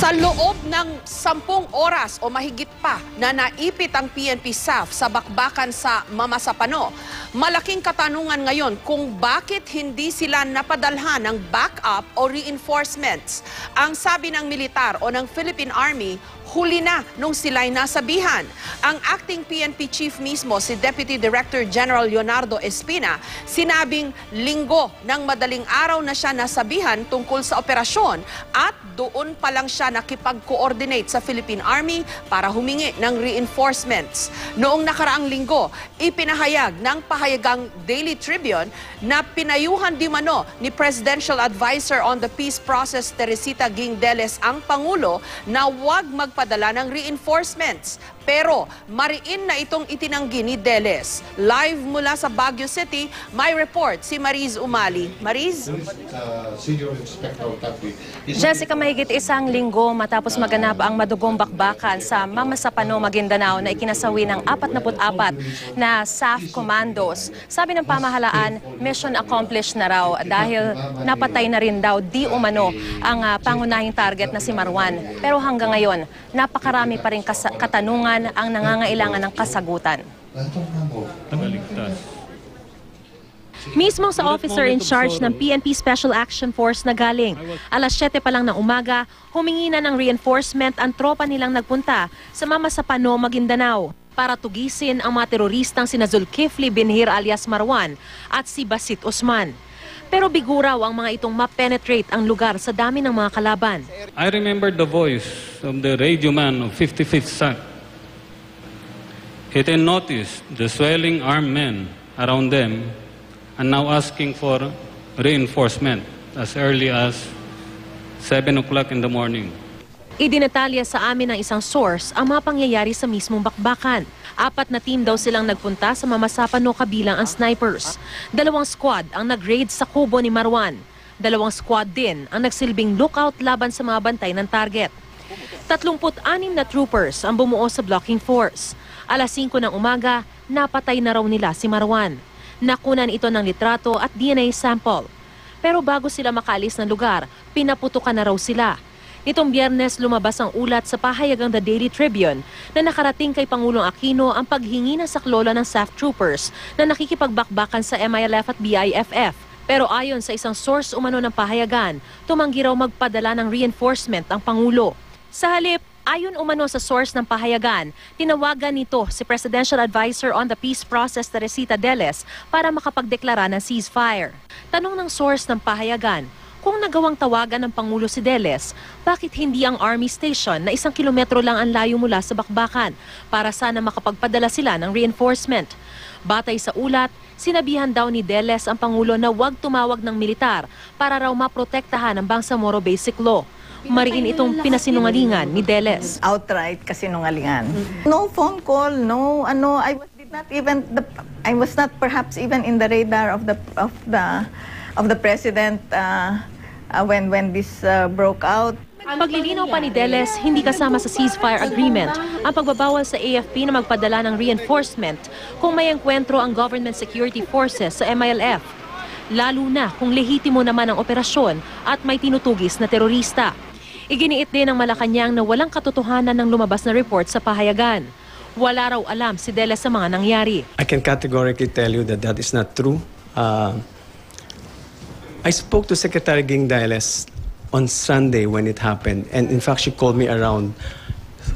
Sa loob ng 10 oras o mahigit pa na naipit ang PNP SAF sa bakbakan sa Mamasapano, malaking katanungan ngayon kung bakit hindi sila napadalhan ng backup o reinforcements. Ang sabi ng militar o ng Philippine Army, huli na nung sila'y nasabihan. Ang acting PNP chief mismo, si Deputy Director General Leonardo Espina, sinabing linggo ng madaling araw na siya nasabihan tungkol sa operasyon at doon pa lang siya nakipag-coordinate sa Philippine Army para humingi ng reinforcements. Noong nakaraang linggo, ipinahayag ng pahayagang Daily Tribune na pinayuhan di mano ni Presidential Advisor on the Peace Process Teresita Guingdeles ang Pangulo na huwag magpadala ng reinforcements. Pero mariin na itong itinanggi ni Deles. Live mula sa Baguio City, may report si Mariz Umali. Mariz? Jessica, mahigit isang linggo matapos maganap ang madugong bakbakan sa Mamasapano, Maguindanao na ikinasawi ng 44 na SAF commandos. Sabi ng pamahalaan, mission accomplished na raw dahil napatay na rin daw di umano ang pangunahing target na si Marwan. Pero hanggang ngayon, napakarami pa rin katanungan ang nangangailangan ng kasagutan. Mismo sa officer in charge ng PNP Special Action Force na galing, alas 7 pa lang ng umaga, humingi na ng reinforcement ang tropa nilang nagpunta sa Mamasapano, Maguindanao para tugisin ang mga teroristang sina Zulkifli Binhir alias Marwan at si Basit Osman. Pero biguraw ang mga itong ma-penetrate ang lugar sa dami ng mga kalaban. I remember the voice of the radio man of 55th SAC. He then noticed the swelling armed men around them and now asking for reinforcement as early as 7 o'clock in the morning. Idinetalya sa amin ng isang source ang mga pangyayari sa mismong bakbakan. 4 na team daw silang nagpunta sa Mamasapano kabilang ang snipers. 2 squad ang nag-raid sa kubo ni Marwan. 2 squad din ang nagsilbing lookout laban sa mga bantay ng target. 36 na troopers ang bumuo sa blocking force. Alas 5 ng umaga, napatay na raw nila si Marwan. Nakunan ito ng litrato at DNA sample. Pero bago sila makaalis ng lugar, pinaputukan na raw sila. Nitong Biyernes, lumabas ang ulat sa pahayagang The Daily Tribune na nakarating kay Pangulong Aquino ang paghingi ng saklola ng SAF troopers na nakikipagbakbakan sa MILF at BIFF. Pero ayon sa isang source umano ng pahayagan, tumanggi raw magpadala ng reinforcement ang Pangulo. Sa halip, ayon umano sa source ng pahayagan, tinawagan nito si Presidential Advisor on the Peace Process Teresita Deles para makapagdeklara ng ceasefire. Tanong ng source ng pahayagan, kung nagawang tawagan ng Pangulo si Deles, bakit hindi ang Army Station na 1 kilometro lang ang layo mula sa bakbakan para sana makapagpadala sila ng reinforcement? Batay sa ulat, sinabihan daw ni Deles ang Pangulo na huwag tumawag ng militar para raw maprotektahan ang Bangsamoro Basic Law. Mariin itong pinasinungalingan ni Deles. Outright kasinungalingan. No phone call, no I was not perhaps even in the radar of the president when this broke out. Paglilinaw pa ni Deles, hindi kasama sa ceasefire agreement ang pagbabawal sa AFP na magpadala ng reinforcement kung may engkwentro ang government security forces sa MILF. Lalo na kung lehitimo naman ang operasyon at may tinutugis na terorista. Iginiit din ng Malacanang na walang katotohanan ng lumabas na report sa pahayagan. Wala raw alam si Deles sa mga nangyari. I can categorically tell you that that is not true. I spoke to Secretary Guingdeles on Sunday when it happened, and in fact she called me around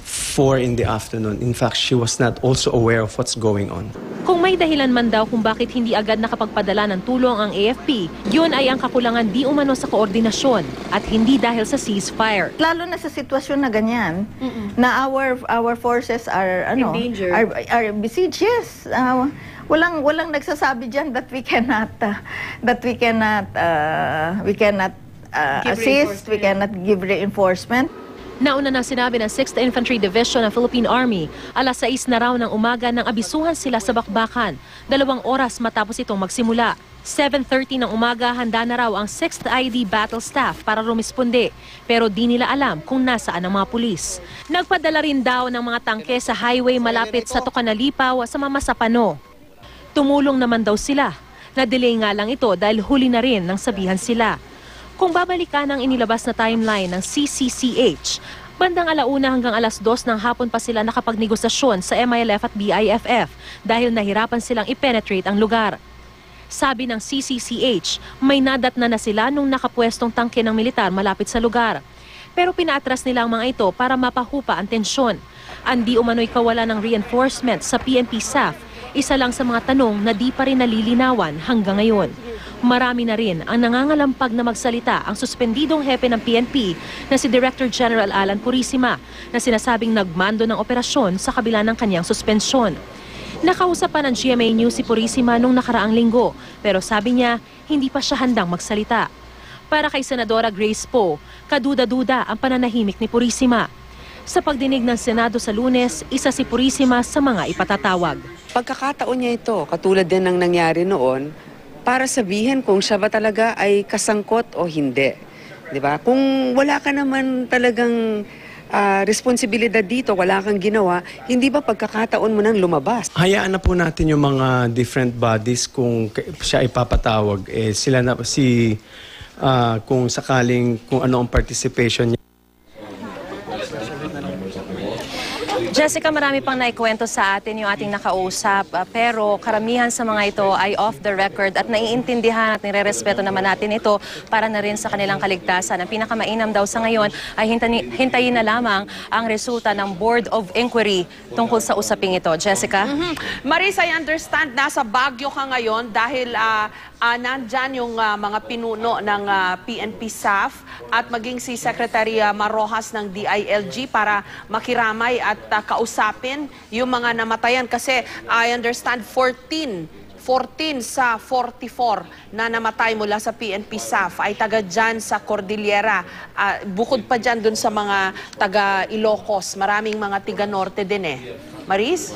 4 in the afternoon. In fact, she was not also aware of what's going on. Kung may dahilan man daw kung bakit hindi agad nakapagpadala ng tulong ang AFP, yun ay ang kakulangan di umano sa koordinasyon at hindi dahil sa ceasefire. Lalo na sa sitwasyon na ganyan, na our forces are are besieged. Yes. Walang nagsasabi diyan that we cannot assist, we cannot give reinforcement. Nauna nang sinabi ng 6th Infantry Division ng Philippine Army, alas 6 na raw ng umaga nang abisuhan sila sa bakbakan, 2 oras matapos itong magsimula. 7:30 ng umaga, handa na raw ang 6th ID Battle Staff para rumisponde, pero di nila alam kung nasaan ang mga pulis. Nagpadala rin daw ng mga tangke sa highway malapit sa Tocanalipaw sa Mamasapano. Tumulong naman daw sila. Na-delay nga lang ito dahil huli na rin nang sabihan sila. Kung babalikan ang inilabas na timeline ng CCCH, bandang 1:00 hanggang 2:00 ng hapon pa sila nakapagnegosasyon sa MILF at BIFF dahil nahirapan silang i-penetrate ang lugar. Sabi ng CCCH, may nadatna na sila nung nakapwestong tangke ng militar malapit sa lugar. Pero pinaatras nila ang mga ito para mapahupa ang tensyon. Andi umano'y kawalan ng reinforcement sa PNP SAF, isa lang sa mga tanong na di pa rin nalilinawan hanggang ngayon. Marami na rin ang nangangalampag na magsalita ang suspendidong hepe ng PNP na si Director General Alan Purisima na sinasabing nagmando ng operasyon sa kabila ng kanyang suspensyon. Nakausap pa ng GMA News si Purisima nung nakaraang linggo pero sabi niya hindi pa siya handang magsalita. Para kay Senadora Grace Poe, kaduda-duda ang pananahimik ni Purisima. Sa pagdinig ng Senado sa Lunes, isa si Purisima sa mga ipatatawag. Pagkakataon niya ito, katulad din ng nangyari noon, para sabihin kung siya ba talaga ay kasangkot o hindi. 'Di ba? Kung wala ka naman talagang responsibilidad dito, wala kang ginawa, hindi ba pagkakataon mo nang lumabas? Hayaan na po natin yung mga different bodies kung siya ipapatawag. Sila na kung sakaling kung ano ang participation niya. Jessica, marami pang naikwento sa atin yung ating nakausap, pero karamihan sa mga ito ay off the record at naiintindihan at nirerespeto naman natin ito para na rin sa kanilang kaligtasan. Ang pinakamainam daw sa ngayon ay hintayin na lamang ang resulta ng Board of Inquiry tungkol sa usaping ito. Jessica? Maris, I understand nasa Baguio ka ngayon dahil nandyan yung mga pinuno ng PNP SAF at maging si Secretary Marrojas ng DILG para makiramay at kausapin yung mga namatayan kasi I understand 14 sa 44 na namatay mula sa PNP SAF ay taga dyan sa Cordillera. Bukod pa dyan dun sa mga taga Ilocos, maraming mga tiga Norte din eh. Maris?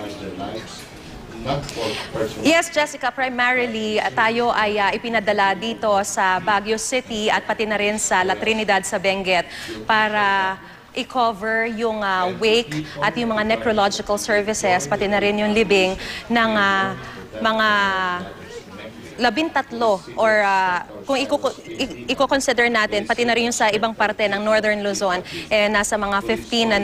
Yes, Jessica, primarily tayo ay ipinadala dito sa Baguio City at pati na rin sa La Trinidad sa Benguet para i-cover yung wake at yung mga necrological services, pati na rin yung libing ng mga 13 or kung i-consider natin, pati na rin yung sa ibang parte ng Northern Luzon, nasa mga 15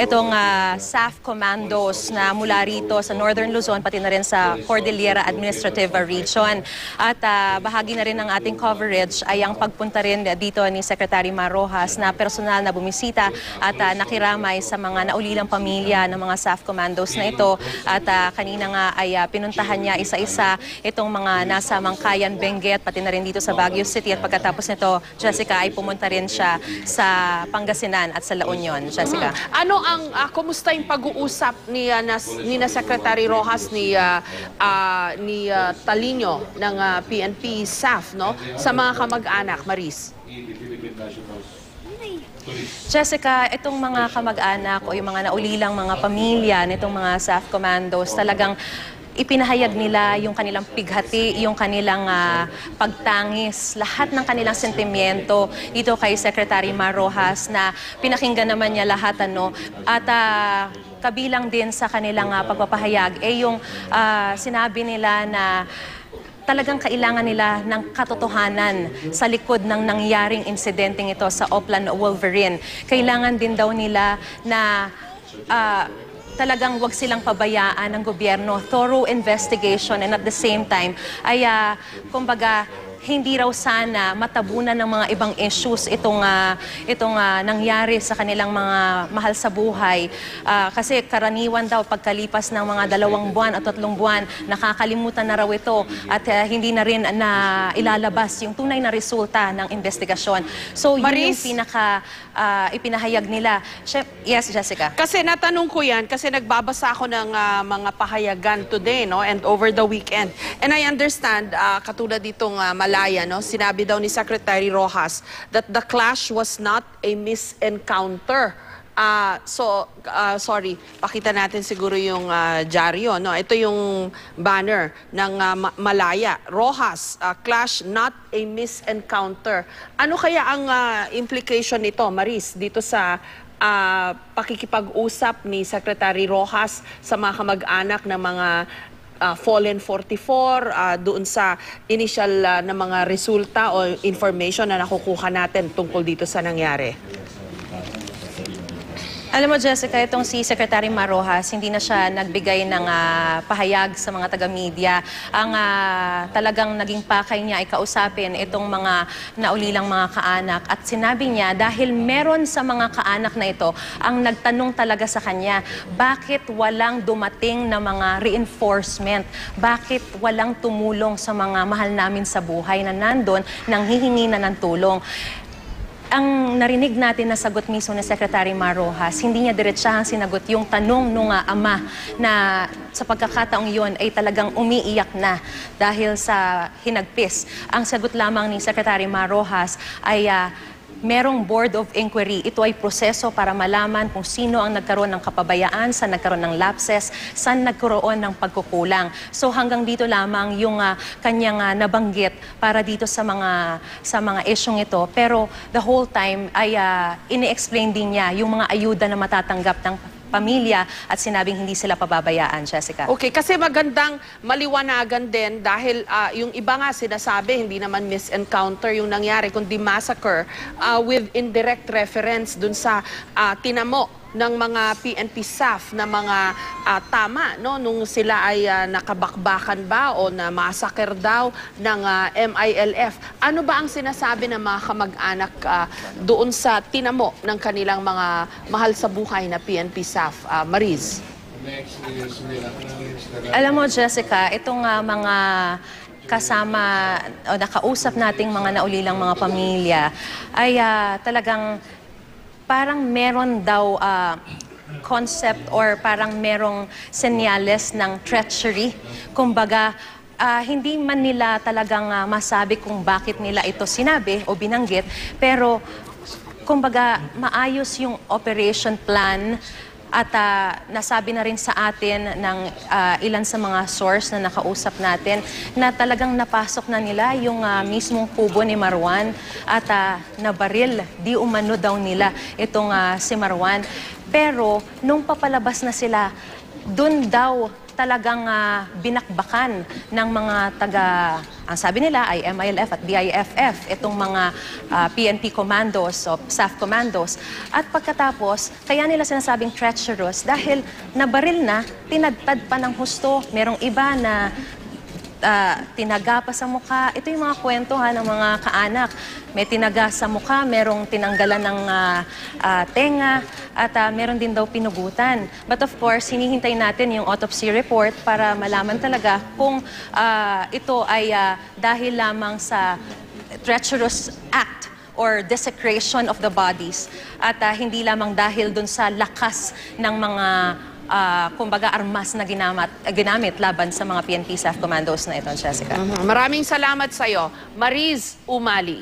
itong SAF commandos na mula rito sa Northern Luzon, pati na rin sa Cordillera Administrative Region. At bahagi na rin ng ating coverage ay ang pagpunta rin dito ni Secretary Marrojas na personal na bumisita at nakiramay sa mga naulilang pamilya ng mga SAF commandos na ito. At kanina nga ay pinuntahan niya isa-isa itong mga nasa Mangkayan, Benguet, pati na rin dito sa Baguio City. At pagkatapos nito, Jessica, ay pumunta rin siya sa Pangasinan at sa La Union. Jessica. Ano ang, kumusta yung pag-uusap ni Secretary Rojas ni Talino ng PNP SAF sa mga kamag-anak, Maris? Jessica, itong mga kamag-anak o yung mga naulilang mga pamilya nitong mga SAF commandos, talagang ipinahayag nila yung kanilang pighati, yung kanilang pagtangis, lahat ng kanilang sentimiento dito kay Secretary Marrojas na pinakinggan naman niya lahat at kabilang din sa kanilang pagpapahayag yung sinabi nila na talagang kailangan nila ng katotohanan sa likod ng nangyaring insidenteng ito sa Oplan Wolverine. Kailangan din daw nila na talagang wag silang pabayaan ng gobyerno, thorough investigation, and at the same time ay kumbaga hindi raw sana matabunan ng mga ibang issues itong nangyari sa kanilang mga mahal sa buhay. Kasi karaniwan daw pagkalipas ng mga 2 buwan at 3 buwan, nakakalimutan na raw ito at hindi na rin na ilalabas yung tunay na resulta ng investigasyon. So yun Maris, yung ipinahayag nila. Yes, Jessica. Kasi natanong ko yan, kasi nagbabasa ako ng mga pahayagan today and over the weekend. And I understand, katulad ditong Malaya, sinabi daw ni Secretary Rojas that the clash was not a misencounter. Sorry, pakita natin siguro yung dyaryo. Ito yung banner ng Malaya. Rojas, clash not a misencounter. Ano kaya ang implication nito, Maris, dito sa pakikipag-usap ni Secretary Rojas sa mga kamag-anak ng mga Fallen 44 doon sa initial na mga resulta o information na nakukuha natin tungkol dito sa nangyari? Alam mo, Jessica, itong si Secretary Marojas, hindi na siya nagbigay ng pahayag sa mga taga-media. Ang talagang naging pakay niya ay kausapin itong mga naulilang mga kaanak. At sinabi niya, dahil meron sa mga kaanak na ito ang nagtanong talaga sa kanya, bakit walang dumating na mga reinforcement? Bakit walang tumulong sa mga mahal namin sa buhay na nandun nang hihingi na ng tulong? Ang narinig natin na sagot mismo ni Secretary Marojas, hindi niya diretsahang sinagot yung tanong nung ama na sa pagkakataong yun ay talagang umiiyak na dahil sa hinagpis. Ang sagot lamang ni Secretary Marojas ay merong Board of Inquiry. Ito ay proseso para malaman kung sino ang nagkaroon ng kapabayaan, saan nagkaroon ng lapses, saan nagkaroon ng pagkukulang. So hanggang dito lamang yung kanyang nabanggit para dito sa mga isyong ito. Pero the whole time ay ini-explain din niya yung mga ayuda na matatanggap ng pamilya at sinabing hindi sila pababayaan, Jessica. Okay, kasi magandang maliwanagan din dahil yung iba nga sinasabi hindi naman misencounter yung nangyari kundi massacre with indirect reference dun sa tinamo ng mga PNP staff na mga tama no nung sila ay nakabakbakan ba o na massacre daw ng MILF. Ano ba ang sinasabi ng mga kamag-anak doon sa tinamo ng kanilang mga mahal sa buhay na PNP staff? Mariz. Alam mo, Jessica, itong mga kasama o nakausap nating mga naulilang mga pamilya ay talagang parang meron daw concept or parang merong senyales ng treachery. Kumbaga, hindi man nila talagang masabi kung bakit nila ito sinabi o binanggit, pero kumbaga maayos yung operation plan at nasabi na rin sa atin ng ilan sa mga source na nakausap natin na talagang napasok na nila yung mismong kubo ni Marwan at nabaril, di umano daw nila itong si Marwan. Pero nung papalabas na sila, dun daw talagang binakbakan ng mga ang sabi nila ay MILF at BIFF, itong mga PNP commandos o staff commandos. At pagkatapos, kaya nila sinasabing treacherous dahil nabaril na, tinadtad pa ng husto. Merong iba na tinaga pa sa mukha. Ito yung mga kwento ng mga kaanak. May tinaga sa mukha, merong tinanggalan ng tenga, at meron din daw pinugutan. But of course, hinihintay natin yung autopsy report para malaman talaga kung ito ay dahil lamang sa treacherous act or desecration of the bodies at hindi lamang dahil dun sa lakas ng mga kumbaga armas na ginamit laban sa mga PNP staff commandos na ito, Jessica. Maraming salamat sa iyo, Mariz Umali.